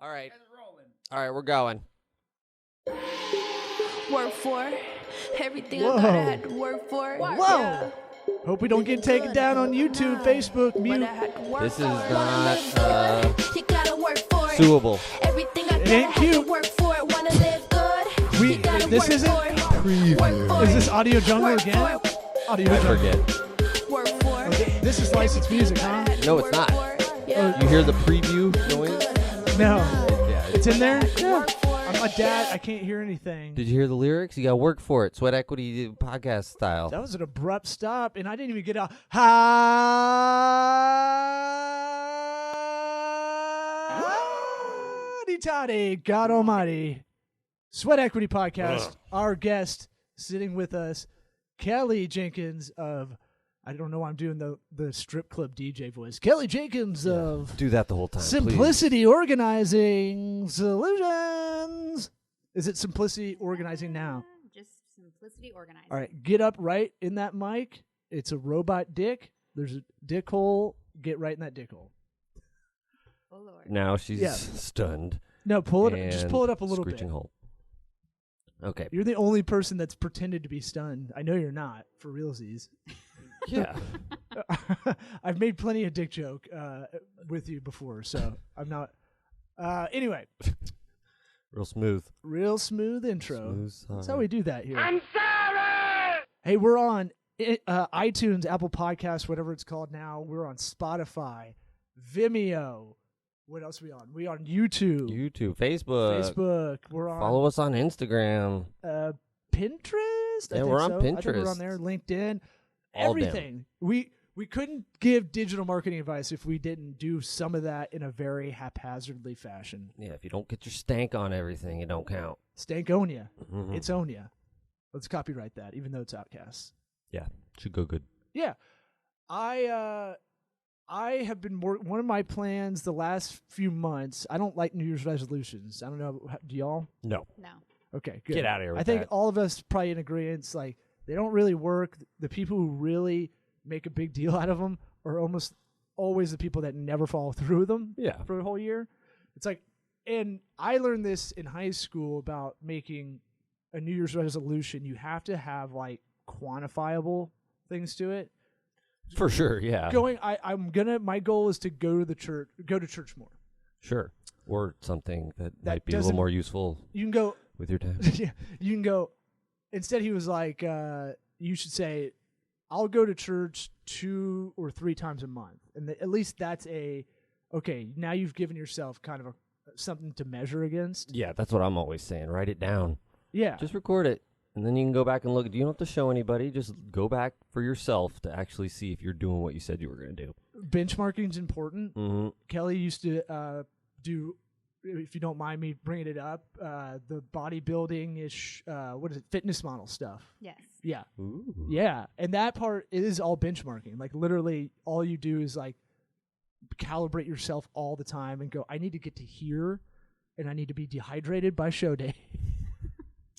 All right. All right, we're going. Work for everything Whoa. I thought I had to work for. Whoa! Hope we don't get taken down on YouTube, Facebook, But mute. I had to work This is for it. Wanna not live good, you gotta work for it. suable. Everything I It got, I ain't had to cute. work for it. Wanna live good, We- you gotta this work isn't for it. Work for Is it. this Audio Jungle Work again? for it. Audio I Jungle. forget. Work for it. This is licensed music, huh? No, it's not. You hear the preview noise? No. Yeah. It's in there? Yeah. I'm a dad. I can't hear anything. Did you hear the lyrics? You got to work for it. Sweat Equity podcast style. That was an abrupt stop, and I didn't even get a howdy toddy, God Almighty. Sweat Equity Podcast. Our guest sitting with us, Kelly Jenkins of, I don't know why I'm doing the strip club DJ voice. Kelly Jenkins of Do that the whole time. Simplicity Organizing Solutions. Is it Simplicity Organizing now? Just simplicity organizing. All right, get up right in that mic. It's a robot dick. There's a dick hole. Get right in that dick hole. Oh Lord. Now she's Yeah. stunned. No, pull it. Just and pull it up a little screeching bit. hole. Okay. You're the only person that's pretended to be stunned. I know you're not, for realsies. Yeah. I've made plenty of dick joke with you before, so I'm not. Anyway, Real smooth. real smooth intro. Smooth, That's sorry. how we do that here. I'm sorry. Hey, we're on iTunes, Apple Podcasts, whatever it's called now. We're on Spotify, Vimeo. What else are we on? We on YouTube, YouTube, Facebook. Facebook. We're on Follow us on Instagram. Pinterest. I Yeah, think we're on so. I think we're on Pinterest. there. LinkedIn. All down. Everything. We couldn't give digital marketing advice if we didn't do some of that in a very haphazardly fashion. Yeah, if you don't get your stank on everything, it don't count. Stankonia. Mhm. It's Onia. Let's copyright that, even though it's Outcasts. Yeah, should go good. Yeah. I have been one of my plans the last few months. I don't like New Year's resolutions. I don't know. Do y'all? No. No. Okay, good. Get outta here with I think that. all of us probably in agreement. Like they don't really work. The people who really make a big deal out of them are almost always the people that never follow through with them Yeah. for a whole year. It's like, and I learned this in high school about making a New Year's resolution. You have to have like quantifiable things to it. For sure, yeah. My goal is to go to church more. Sure. Or something that might be a doesn't- little more useful You can go, with your time. yeah, you can go. Instead, he was like, you should say, I'll go to church 2 or 3 times a month. And at least that's okay, now you've given yourself kind of something to measure against. Yeah, that's what I'm always saying. Write it down. Yeah. Just record it. And then you can go back and look. You don't have to show anybody. Just go back for yourself to actually see if you're doing what you said you were going to do. Benchmarking is important. Mm-hmm. Kelly used to do, if you don't mind me bringing it up, the bodybuilding-ish, what is it, fitness model stuff. Yes. Yeah. Ooh. Yeah, and that part is all benchmarking. Like literally, all you do is like calibrate yourself all the time and go, I need to get to here, and I need to be dehydrated by show day.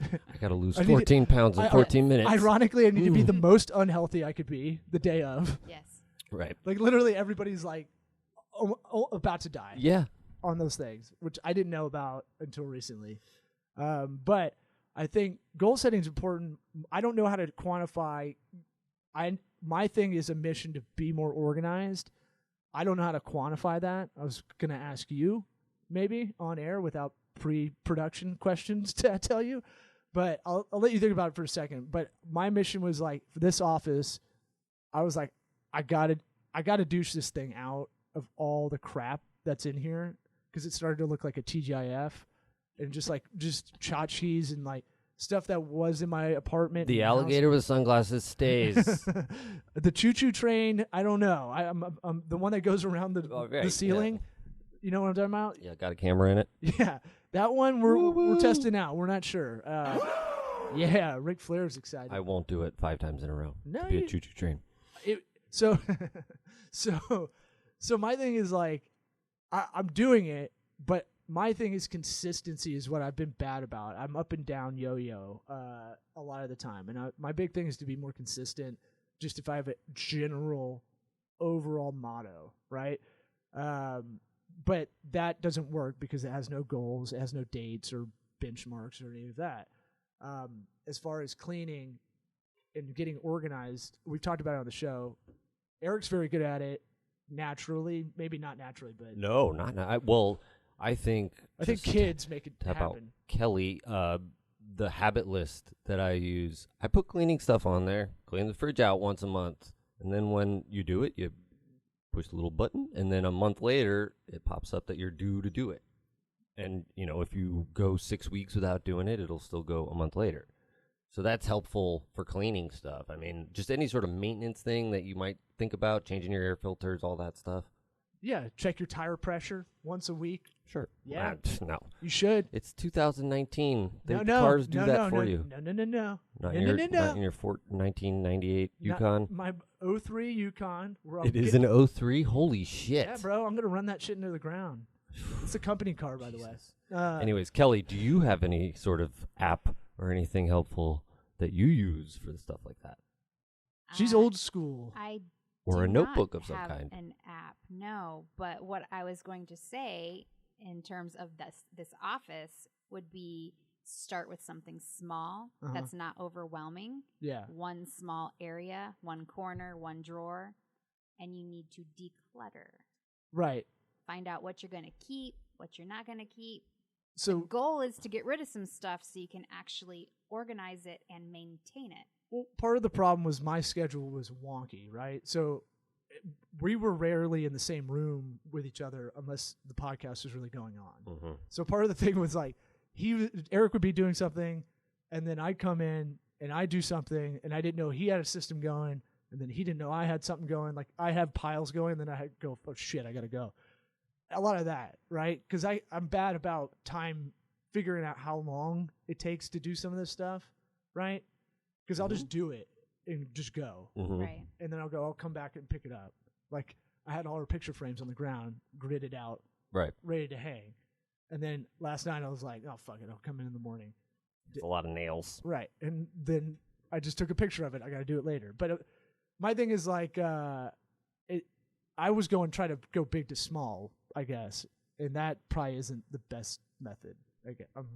I got to lose I need to- 14 pounds in 14 minutes. Ironically, I need to be Ooh. the most unhealthy I could be the day of. Yes. Right. Like literally, everybody's like about to die Yeah. on those things, which I didn't know about until recently. But I think goal setting is important. I don't know how to quantify. My thing is a mission to be more organized. I don't know how to quantify that. I was going to ask you maybe on air without pre-production questions to tell you, but I'll let you think about it for a second. But my mission was like for this office, I was like, I gotta douche this thing out of all the crap that's in here because it started to look like a TGIF and just tchotchkes and like stuff that was in my apartment. The and house. alligator with sunglasses stays. The choo-choo train. I don't know. I'm the one that goes around Oh, the right, ceiling. You know what I'm talking about? Yeah, got a camera in it. Yeah, that one we're testing out. We're not sure. Yeah, Ric Flair's excited. I won't do it 5 times in a row. No, to be a you- choo-choo train. So my thing is like, I'm doing it, but my thing is consistency is what I've been bad about. I'm up and down yo-yo a lot of the time, and my big thing is to be more consistent. Just if I have a general overall motto, right? but that doesn't work because it has no goals, it has no dates or benchmarks or any of that. As far as cleaning and getting organized, we've talked about it on the show. Eric's very good at it naturally, maybe not naturally, but No, not well. I think just kids make it about happen. Kelly. The habit list that I use, I put cleaning stuff on there. Clean the fridge out once a month, and then when you do it, you push the little button, and then a month later, it pops up that you're due to do it. And if you go 6 weeks without doing it, it'll still go a month later. So that's helpful for cleaning stuff. I mean, just any sort of maintenance thing that you might think about, changing your air filters, all that stuff. Yeah, check your tire pressure once a week. Sure. Yeah. No. You should. It's 2019. No, Cars do that for no, you. No. Not in your 1998 Yukon. My 03 Yukon. It is an 03? Holy shit. Yeah, bro. I'm going to run that shit into the ground. It's a company car, by the way. Anyways, Kelly, do you have any sort of app or anything helpful that you use for the stuff like that? She's old school. I Or a do notebook not of some have kind? An app, no. But what I was going to say in terms of this office would be start with something small that's not overwhelming. Yeah. One small area, one corner, one drawer, and you need to declutter. Right. Find out what you're going to keep, what you're not going to keep. So The goal is to get rid of some stuff so you can actually organize it and maintain it. well, part of the problem was my schedule was wonky, right? So we were rarely in the same room with each other unless the podcast was really going on. Mm-hmm. So part of the thing was like Eric would be doing something, and then I'd come in and I'd do something, and I didn't know he had a system going, and then he didn't know I had something going. Like I have piles going, then I had to go, oh shit, I gotta go. A lot of that, right? Because I'm bad about time figuring out how long it takes to do some of this stuff, right? Because I'll just do it and just go, Mm-hmm. Right. and then I'll come back and pick it up. Like I had all our picture frames on the ground, gridded out, Right. ready to hang. And then last night I was like, oh, fuck it, I'll come in the morning. It's a lot of nails. Right. And then I just took a picture of it. I got to do it later. But my thing is like, I was try to go big to small, I guess. And that probably isn't the best method I'm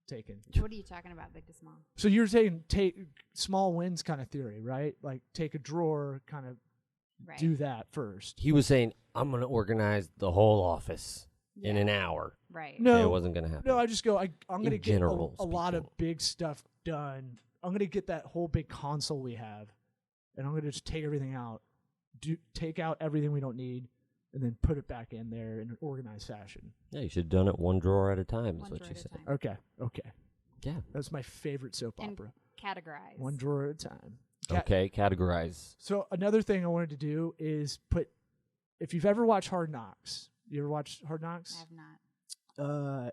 taking. What are you talking about, big to small? So you're saying take small wins kind of theory, right? Like take a drawer, kind of Right. do that first. He was saying, I'm going to organize the whole office in Yeah. an hour. Right. No, It wasn't going to happen. No, I just go. I'm going to In get general a lot of speaking. big stuff done. I'm going to get that whole big console we have, and I'm going to just take everything out, take out everything we don't need, and then put it back in there in an organized fashion. Yeah, you should have done it one drawer at a time, is One what drawer you at a said. time. Okay. Yeah. That's my favorite soap And opera. Categorize. One drawer at a time. Okay, categorize. So another thing I wanted to do is if you've ever watched Hard Knocks, you ever watched Hard I Knocks? have not.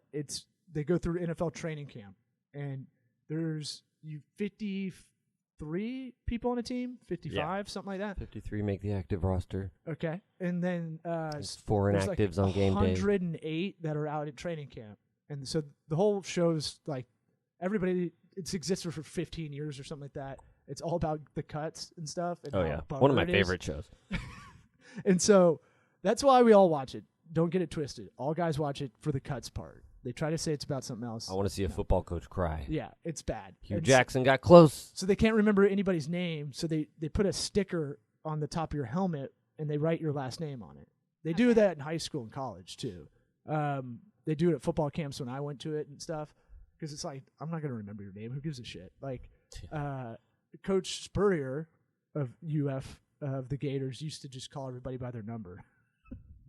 They go through NFL training camp, and there's 53 people on a team, 55, something like that. 53 make the active roster. Okay, and then There's 4 there's inactives like on game day. 108 that are out at training camp, and so the whole show's like everybody. It's existed for 15 years or something like that. It's all about the cuts and stuff. And Oh, how yeah. bummer One of my it is. favorite shows. And so that's why we all watch it. Don't get it twisted. All guys watch it for the cuts part. They try to say it's about something else. I want to see a football coach cry. Yeah, it's bad. Hugh And Jackson got close. So they can't remember anybody's name, so they put a sticker on the top of your helmet and they write your last name on it. They do Okay. that in high school and college too. They do it at football camps when I went to it and stuff, because it's like, I'm not going to remember your name. Who gives a shit? Like, Coach Spurrier of UF, of the Gators, used to just call everybody by their number.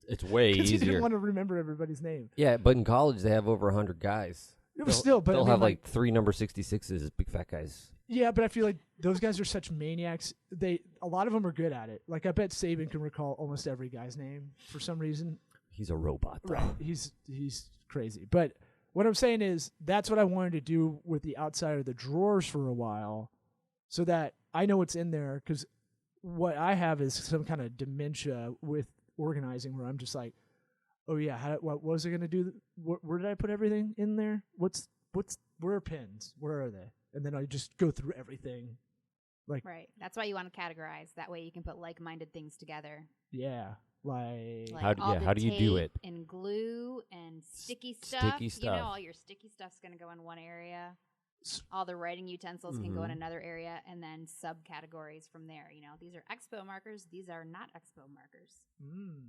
It's way Because he easier. didn't want to remember everybody's name. Yeah, but in college they have over 100 guys. It was still, but I they'll mean, have like 3 number 66s, big fat guys. yeah, but I feel like those guys are such maniacs. A lot of them are good at it. Like I bet Saban can recall almost every guy's name for some reason. He's a robot, though. Right. He's crazy. But what I'm saying is that's what I wanted to do with the outside of the drawers for a while, so that I know what's in there. Because what I have is some kind of dementia with organizing, where I'm just like, oh yeah, what was I gonna do? Where did I put everything in there? Where are pins? Where are they? And then I just go through everything. Like, Right. That's why you want to categorize. That way you can put like-minded things together. yeah. Like, Like How do- all yeah, the how do you do tape it? And glue and sticky stuff. sticky You stuff. know, all your sticky stuff's going to go in one area. S- All the writing utensils can go in Mhm. another area, and then subcategories from there. You know, these are expo markers. These are not expo markers.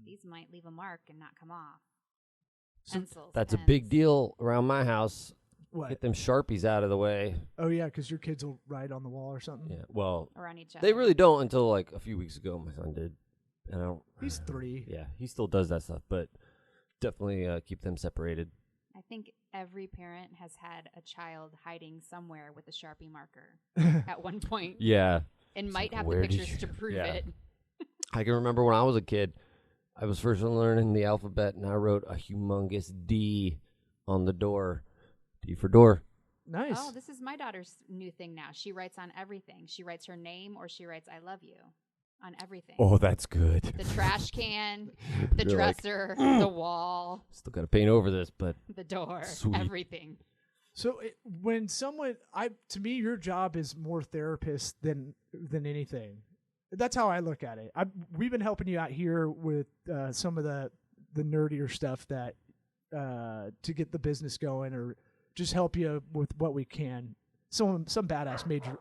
These might leave a mark and not come off. So Pencils. That's a big pens. deal around my house. what? Get them Sharpies out of the way. Oh yeah, because your kids will write on the wall or something. Yeah. Well, Or on each other. they really don't until like a few weeks ago. My son did. And I don't. He's 3. Yeah, he still does that stuff, but definitely keep them separated. I think every parent has had a child hiding somewhere with a Sharpie marker at one point, Yeah. and It's might like, have where the did pictures you- to prove yeah. it. I can remember when I was a kid, I was first learning the alphabet, and I wrote a humongous D on the door. D for door. Nice. Oh, this is my daughter's new thing now. She writes on everything. She writes her name or she writes "I love you" on everything. Oh, that's good. The trash can, the You're like, dresser, the wall, Still got to paint over this, but the door, Sweet. everything. So when someone, to me, your job is more therapist than anything. That's how I look at it. We've been helping you out here with some of the nerdier stuff that to get the business going, or just help you with what we can. Some badass major.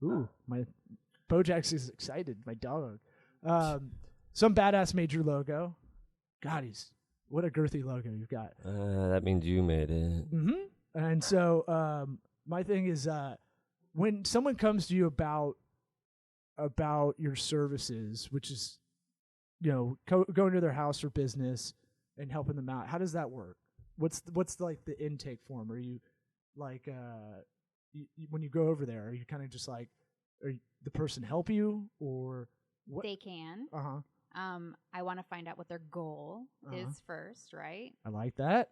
Ooh, my Bojack's is excited. My dog. Some badass major logo. God, what a girthy logo you've got. that means you made it. Mm-hmm. And so my thing is when someone comes to you about your services, which is, you know, going to their house or business and helping them out, how does that work? What's like the intake form? Are you like when you go over there, are you kind of just like, the person help you, or what? They can. I want to find out what their goal is first, right? I like that.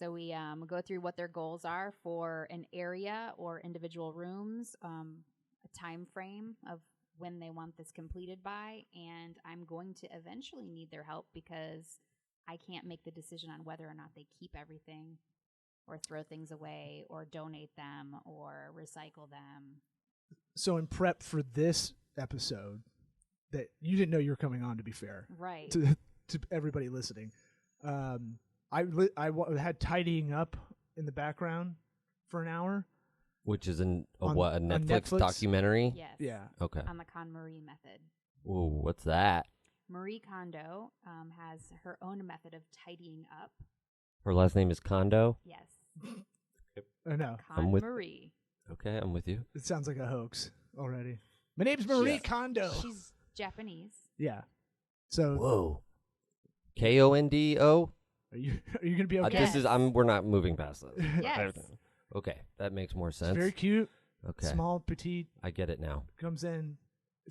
So we go through what their goals are for an area or individual rooms, a time frame of when they want this completed by, and I'm going to eventually need their help because I can't make the decision on whether or not they keep everything or throw things away or donate them or recycle them. So in prep for this episode, that you didn't know you were coming on, to be fair, Right. to everybody listening, I had tidying up in the background for an hour. Which is a On Netflix Netflix? documentary? Yes. Yeah. Okay. On the KonMari method. Ooh, what's that? Marie Kondo has her own method of tidying up. Her last name is Kondo. Yes. I know. I'm with- KonMari. Okay, I'm with you. It sounds like a hoax already. My name's Marie Yeah. Kondo. She's Japanese. Yeah. So Whoa. Kondo? are you gonna be okay? Yes. This is we're not moving past this. Yes. Okay, that makes more It's sense. very cute. Okay. Small, petite. I get it now. Comes in.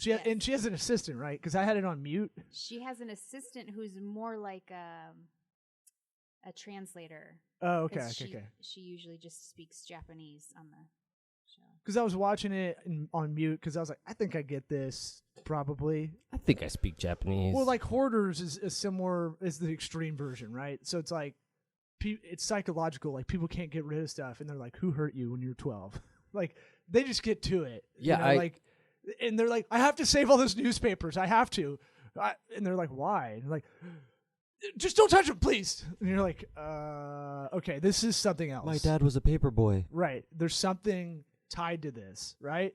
Yes. And she has an assistant, right? Because I had it on mute. She has an assistant who's more like a translator. Oh, okay, 'cause okay. She usually just speaks Japanese on the show. Because I was watching it on mute because I was like, I think I get this probably. I think I speak Japanese. Well, like Hoarders is similar, is the extreme version, right? So it's like, it's psychological. Like people can't get rid of stuff, and they're like, "Who hurt you when you're 12?" Like they just get to it. Yeah, you know, like, and they're like, "I have to save all those newspapers. I have to," and they're like, "Why?" And like, just don't touch them, please. And you're like, okay, this is something else. my dad was a paper boy. Right. There's something tied to this, right?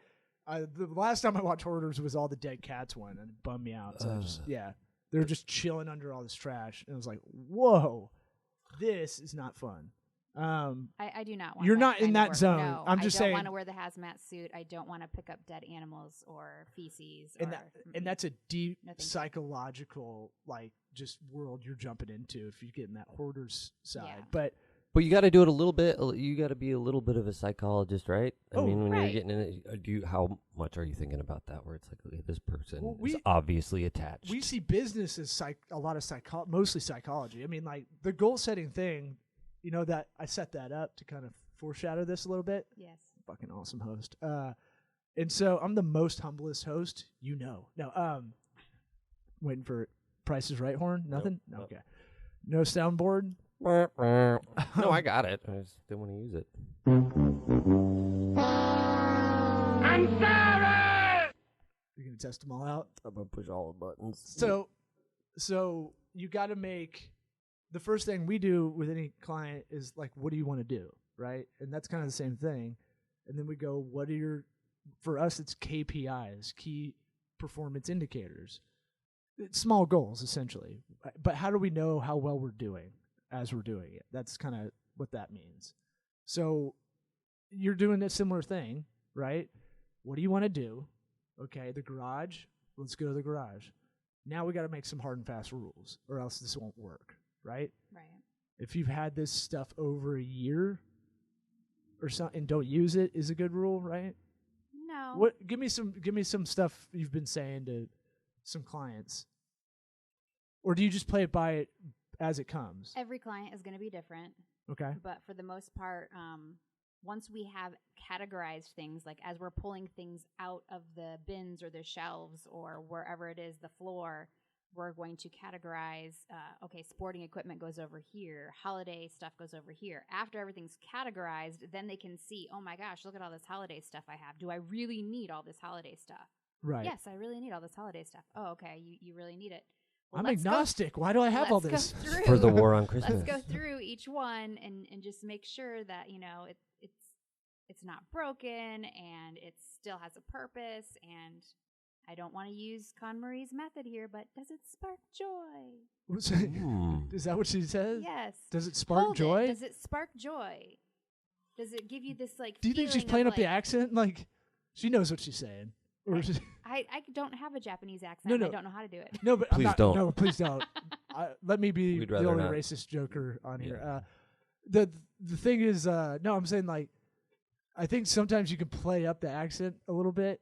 The last time I watched Hoarders was all the dead cats one, and it bummed me out. So they're just chilling under all this trash, and I was like, whoa, this is not fun. I do not want. You're that not in kind of that work. zone. No, I'm just I saying- don't want to wear the hazmat suit. I don't want to pick up dead animals or feces. And that's a deep No, thank you. psychological just world you're jumping into if you get in that Hoarders side. Yeah. But But you got to do it a little bit. You got to be a little bit of a psychologist, right? I Oh, mean, when you're right. getting in it, how much are you thinking about that? Where it's like, okay, this person Well, is we- obviously attached. we see business as a lot of mostly psychology. I mean, like the goal setting thing, you know, that I set that up to kind of foreshadow this a little bit. yes. Fucking awesome host. And so I'm the most humblest host, you know. No, waiting for Price is Right horn. Nothing. Nope. Okay. No soundboard. No, I got it. I just didn't want to use it. You're gonna test them all out. I'm gonna push all the buttons. So So you got to make the first thing we do with any client is like, what do you want to do, right? And that's kind of the same thing. And then we go, what are your? For us, it's KPIs, key performance indicators. It's small goals essentially, but how do we know how well we're doing as we're doing it? That's kind of what that means. So you're doing a similar thing, right? What do you want to do? Okay, the garage. Let's go to the garage. Now we got to make some hard and fast rules, or else this won't work, right? Right. If you've had this stuff over a year or something and don't use it, is a good rule, right? No. What? Give me some stuff you've been saying to some clients, or do you just play it by it as it comes? Every client is going to be different, Okay. but for the most part, once we have categorized things, like as we're pulling things out of the bins or the shelves or wherever it is, the floor, we're going to categorize, okay, sporting equipment goes over here, holiday stuff goes over here. After everything's categorized, then they can see, oh my gosh, look at all this holiday stuff I have. Do I really need all this holiday stuff? Right. Yes, I really need all this holiday stuff. Oh, okay, you really need it. Well, I'm let's go- agnostic. Why do I have all let's this? go through. For the war on Christmas. Let's go through each one and just make sure that, you know, it's not broken and it still has a purpose. And I don't want to use Con Marie's method here, but does it spark joy? Is that what she says? Yes. Does it spark Hold joy? It. Does it spark joy? Does it give you this like? Do you think she's feeling playing of, up the like- accent? Like, she knows what she's saying. Or is it- I don't have a Japanese accent. No, no. I don't know how to do it. no, but I'm Please not, don't. No, please don't. Let me be We'd the rather only not. racist joker on here. Yeah. The thing is, no, I'm saying like, I think sometimes you can play up the accent a little bit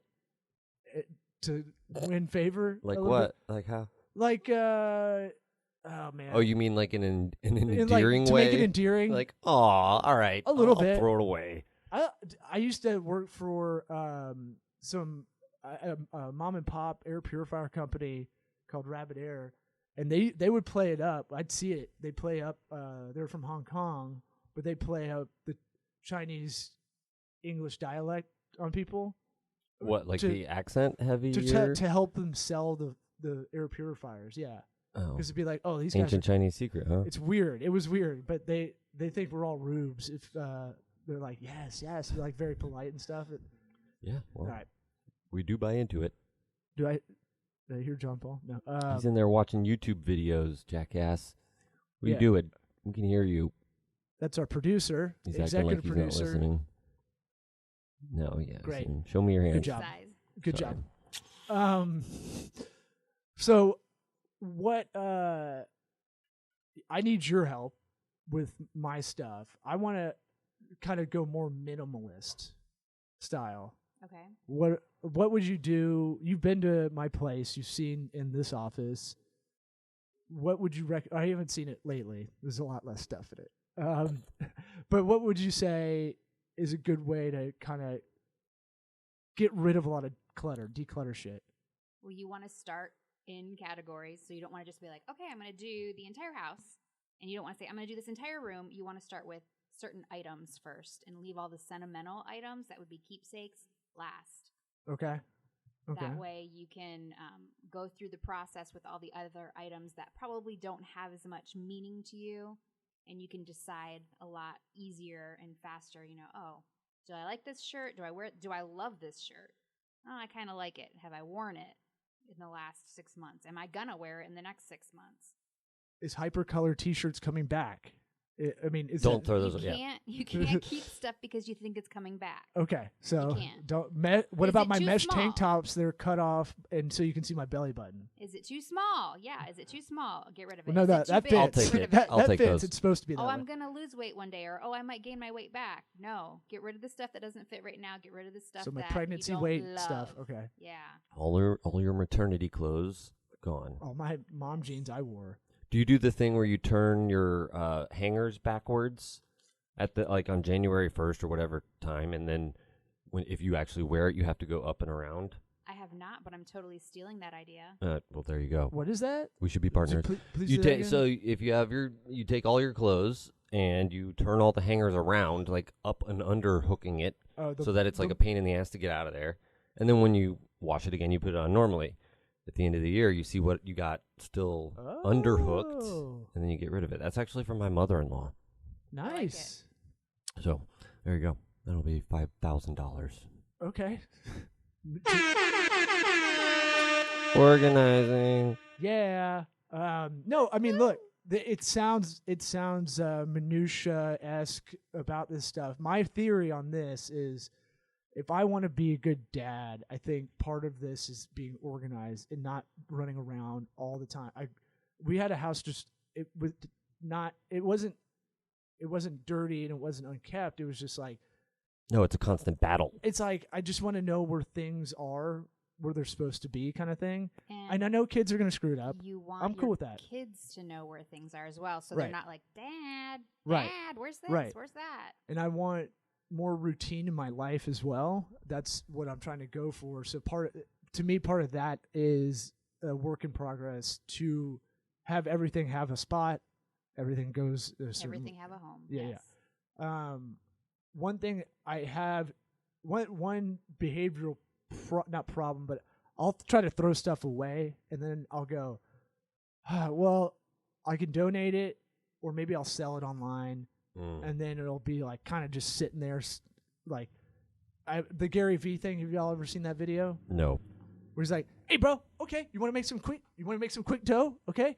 to win favor. Like a little what? bit. Like how? Like, oh man. Oh, you mean like in an In, like, endearing to way? make it endearing. Like, aw, all right. A little I'll bit. throw it away. I used to work for some mom and pop air purifier company called Rabbit Air, and they would play it up. I'd see it. They play up. They're from Hong Kong, but they play up the Chinese English dialect on people. What, like to- the accent heavy? to help them sell the air purifiers. Yeah, Oh, because it'd be like, oh, these guys. ancient Chinese secret, huh? It's weird. It was weird, but they think we're all rubes if they're like yes, they're like very polite and stuff. Yeah, well, All right. we do buy into it. Did I hear John Paul? No. He's in there watching YouTube videos, jackass. We Yeah. do it. We can hear you. That's our producer, He's acting executive like he's not producer. listening. No, yeah. Great. Show me your hands. Good job. Size. Good Sorry. job. So what I need your help with my stuff. I want to kind of go more minimalist style. Okay. What would you do? You've been to my place. You've seen in this office. What would you I haven't seen it lately. There's a lot less stuff in it. But what would you say is a good way to kind of get rid of a lot of clutter, declutter shit? Well, you want to start in categories. So you don't want to just be like, okay, I'm going to do the entire house. And you don't want to say, I'm going to do this entire room. You want to start with certain items first and leave all the sentimental items that would be keepsakes last. Okay. That way you can go through the process with all the other items that probably don't have as much meaning to you. And you can decide a lot easier and faster, you know, oh, do I like this shirt? Do I wear it? Do I love this shirt? Oh, I kind of like it. Have I worn it in the last 6 months? Am I going to wear it in the next 6 months? Is hypercolor T-shirts coming back? I mean, is Don't it, throw those. You can't keep stuff because you think it's coming back. Okay, so can't. don't. What Is about it my too mesh small? tank tops? They're cut off, and so you can see my belly button. Is it too small? Yeah. Is it too small? Get rid of it. Well, no, Is that it too that big? fits. I'll take Get rid it. of That, I'll that take fits. those. It's supposed to be that Oh, way. I'm going to lose weight one day, or oh, I might gain my weight back. No, get rid of the stuff that doesn't fit right now. Get rid of the stuff So my that pregnancy you don't weight love. stuff. Okay. Yeah. All your maternity clothes gone. All my mom jeans I wore. Do you do the thing where you turn your hangers backwards at the on January 1st or whatever time, and then if you actually wear it, you have to go up and around? I have not, but I'm totally stealing that idea. Well, there you go. What is that? We should be partners. Please You do that take again? so if you have you take all your clothes and you turn all the hangers around, like up and under hooking it, Oh, so that it's like a pain in the ass to get out of there. And then when you wash it again, you put it on normally. at the end of the year, you see what you got still underhooked, Oh, and then you get rid of it. That's actually from my mother-in-law. like nice. So there you go. That'll be $5,000. Okay. Organizing. Yeah. No, I mean, look, it sounds minutia esque about this stuff. My theory on this is, if I want to be a good dad, I think part of this is being organized and not running around all the time. We had a house it wasn't dirty and it wasn't unkept. It was just like, No, it's a constant battle. it's like I just want to know where things are, where they're supposed to be, kind of thing. And And I know kids are going to screw it up. you want I'm your cool with that. kids to know where things are as well, so Right. they're not like, Dad, Right. Dad, where's this? Right. Where's that? And I want more routine in my life as well. That's what I'm trying to go for. So part of that is a work in progress to have everything have a spot. Everything goes a certain. Everything have a home. Yeah, yes. One thing I have, one behavioral not problem, but I'll try to throw stuff away, and then I'll go, well, I can donate it, or maybe I'll sell it online. And then it'll be like kind of just sitting there, like the Gary Vee thing. Have y'all ever seen that video? No. Where he's like, "Hey, bro, okay, you want to make some quick dough? Okay,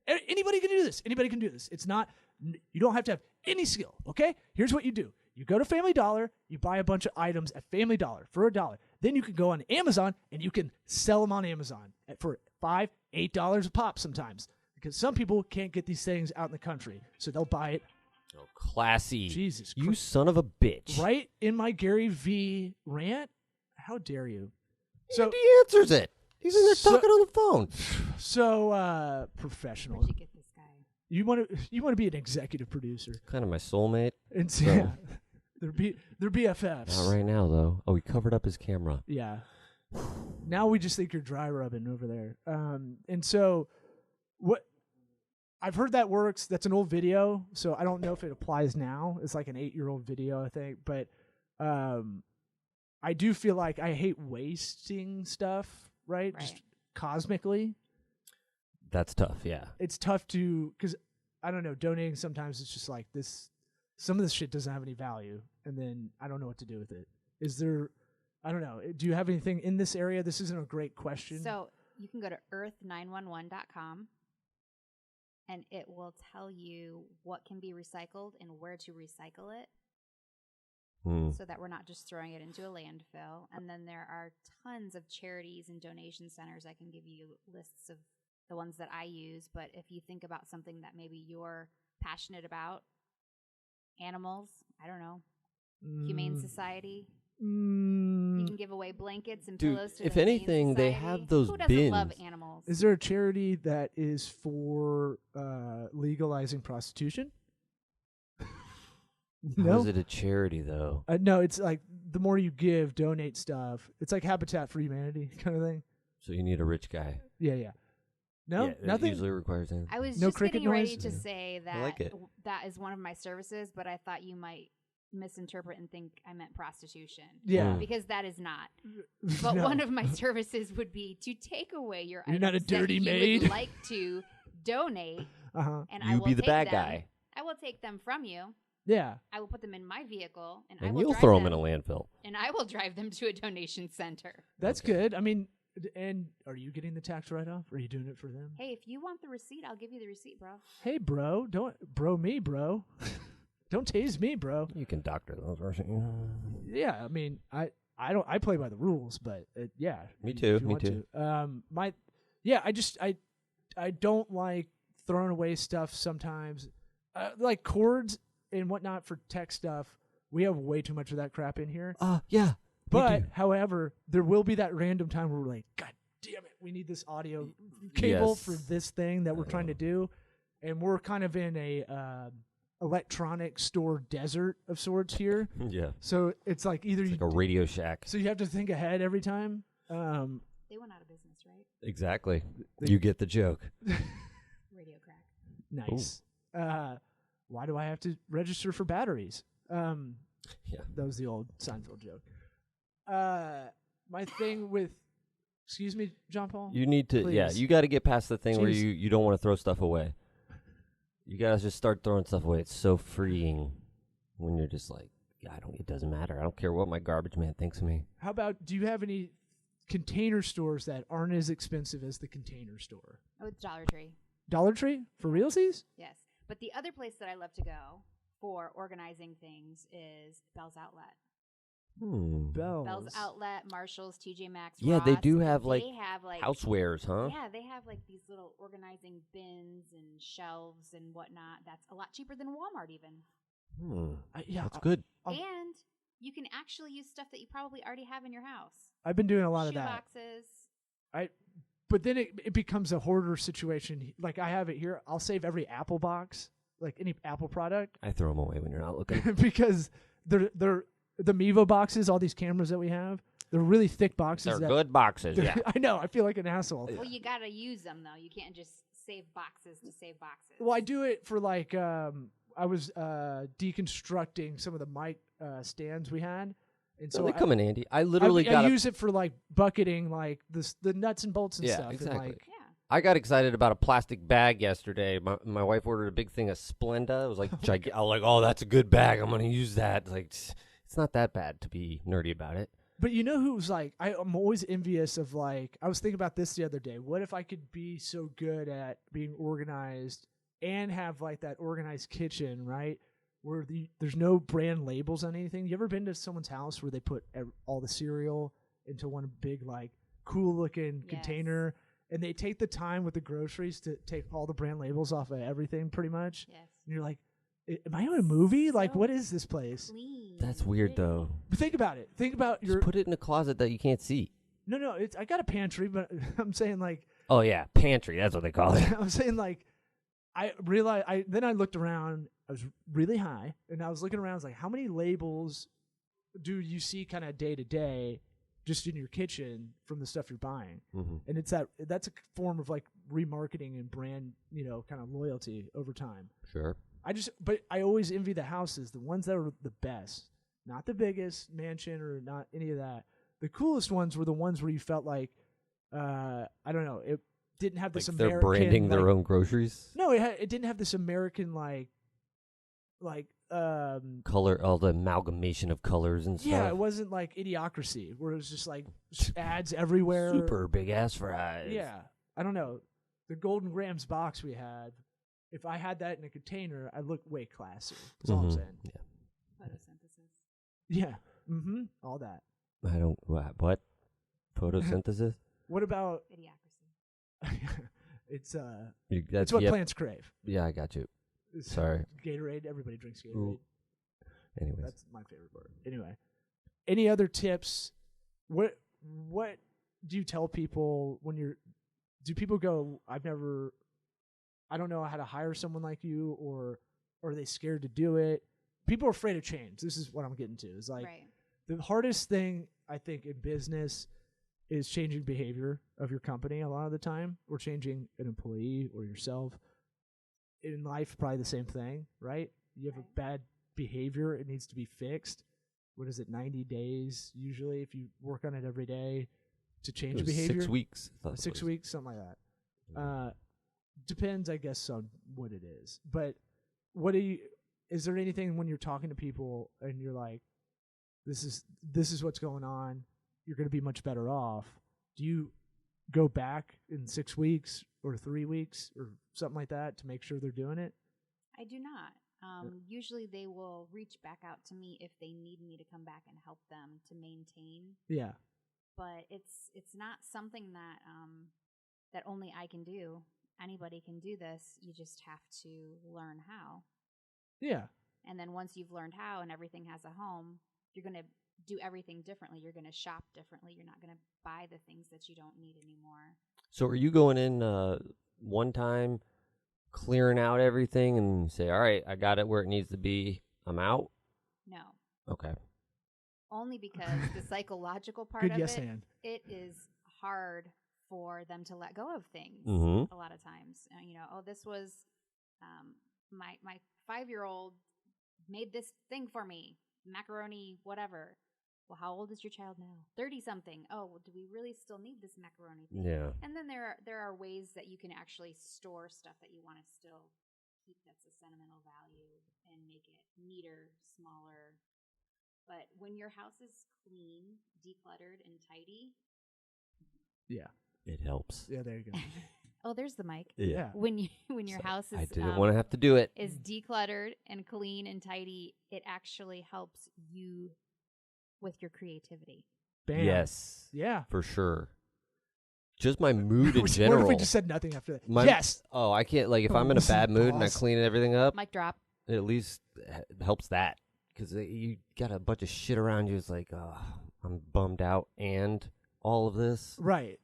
anybody can do this. Anybody can do this. It's not. You don't have to have any skill. Okay, here's what you do: you go to Family Dollar, you buy a bunch of items at Family Dollar for $1. Then you can go on Amazon and you can sell them on Amazon for $5, $8 a pop sometimes, because some people can't get these things out in the country, so they'll buy it." Oh, classy. Jesus You Christ. son of a bitch. Right in my Gary V rant? How dare you? So he answers it. He's in there So- talking on the phone. So professional. Where'd you get this guy? You want to be an executive producer. Kind of my soulmate. And So- yeah, they're BFFs. Not right now, though. Oh, he covered up his camera. Yeah. Now we just think you're dry rubbing over there. And so what I've heard that works. That's an old video, so I don't know if it applies now. It's like an 8-year-old video, I think. But I do feel like I hate wasting stuff, right? Just cosmically. That's tough, yeah. It's tough to, because I don't know, donating sometimes it's just like this. Some of this shit doesn't have any value, and then I don't know what to do with it. Is there? I don't know. Do you have anything in this area? This isn't a great question. So you can go to earth911.com, and it will tell you what can be recycled and where to recycle it, so that we're not just throwing it into a landfill. And then there are tons of charities and donation centers. I can give you lists of the ones that I use, but if you think about something that maybe you're passionate about, animals, I don't know, Humane Society, you can give away blankets and Dude, pillows to if the Humane anything, they Society. have those Who doesn't love bins. animals? Is there a charity that is for legalizing prostitution? How No. is it a charity, though? No, it's like the more you give, donate stuff. It's like Habitat for Humanity kind of thing. So you need a rich guy. Yeah. No, Yeah, that nothing. usually requires anything. I was No just cricket getting ready noise? to Yeah. say that like it. that is one of my services, but I thought you might misinterpret and think I meant prostitution. Yeah. Because that is not. But No. one of my services would be to take away your You're not a items that dirty you maid. would like to donate, Uh-huh. and I You will be the take bad them. guy, I will take them from you. Yeah. I will put them in my vehicle, and I and will you'll drive throw them, them in a landfill. and I will drive them to a donation center. That's good. I mean, and are you getting the tax write-off? Or are you doing it for them? Hey, if you want the receipt, I'll give you the receipt, bro. Hey, bro, don't bro me, bro. Don't tase me, bro. You can doctor those, or something. Yeah, I mean, I play by the rules, but yeah. Me if too, you me want too. to. I don't like throwing away stuff sometimes, like cords and whatnot for tech stuff. We have way too much of that crap in here. Yeah. But however, there will be that random time where we're like, God damn it, we need this audio cable Yes. for this thing that we're trying to do, and we're kind of in a electronic store desert of sorts here. Yeah. So it's like either It's you like a Radio Shack. so you have to think ahead every time. They went out of business, right? Exactly. You get the joke. Radio crack. Nice. Why do I have to register for batteries? Yeah. That was the old Seinfeld joke. My thing with Excuse me, John Paul. You need to, yeah. Please. You got to get past the thing where Jeez. you don't want to throw stuff away. You gotta just start throwing stuff away. It's so freeing when you're just like, yeah, it doesn't matter. I don't care what my garbage man thinks of me. How about? Do you have any container stores that aren't as expensive as the Container Store? Oh, it's Dollar Tree. Dollar Tree for realsies? Yes. But the other place that I love to go for organizing things is Bell's Outlet. Bells. Bell's Outlet, Marshalls, TJ Maxx. Yeah, they Ross, do have, like, they have like Housewares, huh? Yeah, they have like these little organizing bins and shelves and whatnot. That's a lot cheaper than Walmart even. That's good. And you can actually use stuff that you probably already have in your house. I've been doing a lot of Shoe that. boxes. But then it becomes a hoarder situation. Like I have it here. I'll save every Apple box, like any Apple product, I throw them away when you're not looking. because they're the Mevo boxes. All these cameras that we have, they're really thick boxes. They're that- good boxes, yeah. I know. I feel like an asshole. Well, you gotta use them though. You can't just save boxes to save boxes. Well, I do it for like I was deconstructing some of the mic stands we had, and So so they come in handy. I literally I got use it for like bucketing like the nuts and bolts and Yeah, stuff. exactly. And like, Yeah. I got excited about a plastic bag yesterday. My wife ordered a big thing of Splenda. It was like I was like, oh, that's a good bag. I'm gonna use that. Like, it's not that bad to be nerdy about it. but you know who's like I'm always envious of. Like I was thinking about this the other day. What if I could be so good at being organized and have like that organized kitchen, right? Where there's no brand labels on anything. You ever been to someone's house where they put all the cereal into one big like cool looking Yes. container, and they take the time with the groceries to take all the brand labels off of everything pretty much? Yes. And you're like, am I in a movie? Like, So what is this place? Clean. That's weird though. But think about it. Think about your Just put it in a closet that you can't see. no. I got a pantry, but I'm saying like Oh yeah, pantry. That's what they call it. I'm saying like I realized then I looked around. I was really high, and I was looking around. I was like, how many labels do you see kind of day to day, just in your kitchen from the stuff you're buying? Mhm. And that's a form of like remarketing and brand, kind of loyalty over time. Sure. But I always envy the houses, the ones that are the best, not the biggest mansion or not any of that. The coolest ones were the ones where you felt like, I don't know, it didn't have this Like American. they're branding their like- own groceries. No, it didn't have this American like Color, all the amalgamation of colors and stuff. yeah, it wasn't like Idiocracy where it was just like ads everywhere. Super big ass fries. Yeah, I don't know. The Golden Grams box we had, if I had that in a container, I'd look way classier. That's all I'm Mhm. saying. Yeah. Photosynthesis. Yeah. Mm-hmm. All that. I don't. What? Photosynthesis? What about Idiocracy. it's That's what yep. plants crave. Yeah, I got you. It's Sorry. Gatorade. Everybody drinks Gatorade. Ooh. Anyways, That's my favorite part. Anyway, any other tips? What do you tell people when you're? Do people go? I don't know how to hire someone like you, or are they scared to do it? People are afraid of change. This is what I'm getting to. Is like Right. the hardest thing I think in business is changing behavior of your company a lot of the time, or changing an employee or yourself. In life, probably the same thing, right? You have a bad behavior, it needs to be fixed. What is it, 90 days usually if you work on it every day to it change was behavior? 6 weeks. I thought it 6 was. weeks, something like that. Depends, I guess, on what it is. But is there anything when you're talking to people and you're like, this is what's going on, you're going to be much better off? Do you go back in 6 weeks or 3 weeks or something like that to make sure they're doing it? I do not. Usually they will reach back out to me if they need me to come back and help them to maintain. Yeah. But it's not something that that only I can do. Anybody can do this. You just have to learn how. Yeah. And then once you've learned how and everything has a home, you're going to do everything differently. You're going to shop differently. You're not going to buy the things that you don't need anymore. So are you going in one time, clearing out everything, and say, all right, I got it where it needs to be. I'm out? No. Okay. Only because the psychological part Good of yes it, hand. it is hard for them to let go of things Mhm. a lot of times. This was my 5-year-old made this thing for me, macaroni, whatever. well, how old is your child now? 30-something. Oh, well, do we really still need this macaroni thing? Yeah. And then there are ways that you can actually store stuff that you want to still keep that's a sentimental value and make it neater, smaller. But when your house is clean, decluttered, and tidy, Yeah. It helps. Yeah, there you go. oh, there's the mic. Yeah. When your house is I didn't want to have to do it. is decluttered and clean and tidy, it actually helps you with your creativity. Bam. Yes. Yeah. For sure. Just my mood in What general. if we just said nothing after that? My- Yes. Oh, I can't. Like, if I'm in a Listen, bad mood and I boss. clean everything up, Mic drop. it at least helps that. Because you got a bunch of shit around you. It's like, oh, I'm bummed out and all of this. Right.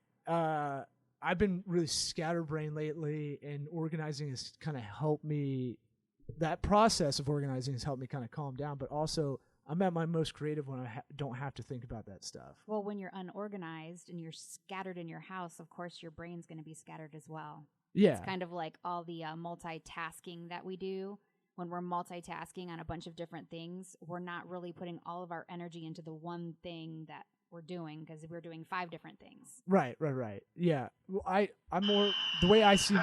I've been really scatterbrained lately, and organizing has kind of helped me. That process of organizing has helped me kind of calm down, but also I'm at my most creative when I don't have to think about that stuff. Well, when you're unorganized and you're scattered in your house, of course, your brain's going to be scattered as well. Yeah. It's kind of like all the multitasking that we do. When we're multitasking on a bunch of different things, we're not really putting all of our energy into the one thing that we're doing because we're doing 5 different things. Right. Yeah. Well, I'm more the way I see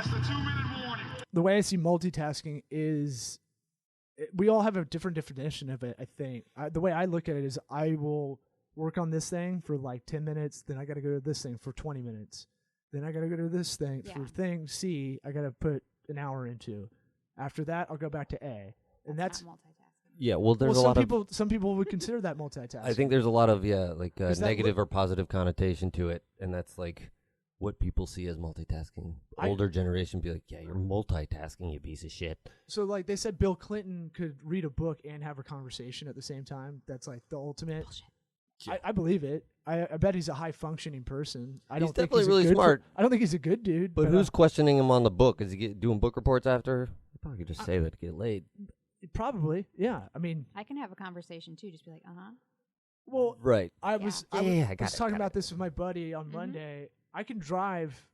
multitasking is we all have a different definition of it. I think the way I look at it is I will work on this thing for like 10 minutes, then I got to go to this thing for 20 minutes, then I got to go to this thing Yeah. for thing C. I got to put an hour into. After that, I'll go back to A, and that's not multitasking. Yeah, well, there's a lot of. some people would consider that multitasking. I think there's a lot of Is that negative or positive connotation to it, and that's like what people see as multitasking. Older generation be like, "Yeah, you're multitasking, you piece of shit." so. Like they said, Bill Clinton could read a book and have a conversation at the same time. That's like the ultimate. Bullshit. I believe it. I bet he's a high functioning person. I He's don't think definitely he's a really good smart. I don't think he's a good dude. But who's questioning him on the book? Is he doing book reports after? You probably could just say that to get laid. probably? Yeah. I mean, I can have a conversation too. Just be like, well, Right. I was Yeah, I got was it, talking got about it. this with my buddy on Monday. I can drive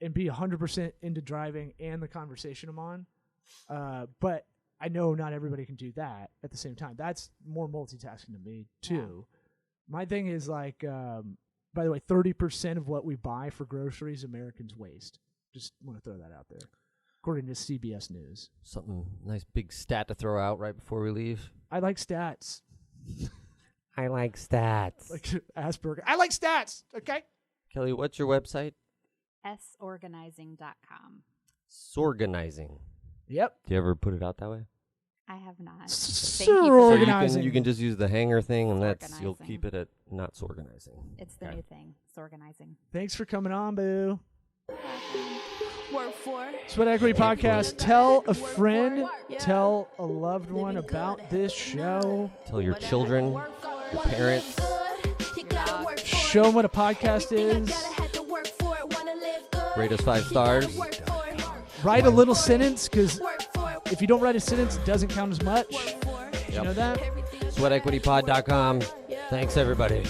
and be 100% into driving and the conversation I'm on, but I know not everybody can do that at the same time. That's more multitasking to me too. My thing is like, by the way, 30% of what we buy for groceries, Americans waste. Just want to throw that out there, according to CBS News. Something nice big stat to throw out right before we leave. I like stats. I like stats. Like Asperger. I like stats. Okay. Kelly, what's your website? sorganizing.com. Sorganizing. Yep. Do you ever put it out that way? I have not. Thank So you for So that. Organizing. you can just use the hanger thing, and that's you'll Sorganizing. keep it at not sorganizing. It's the Okay. new thing. It's organizing. Thanks for coming on, Boo. Work for it. Sweat Equity Podcast. Tell a friend, tell a loved one about this show. Tell your children, your parents. You gotta work for it. Show them what a podcast Everything I is. gotta have to work for it. Wanna live good. Rate us 5 You gotta stars. work for it. Write a little sentence, because Work for it. if you don't write a sentence, it doesn't count as much. Work for it. You know that? Everything. SweatEquityPod.com. Thanks, everybody.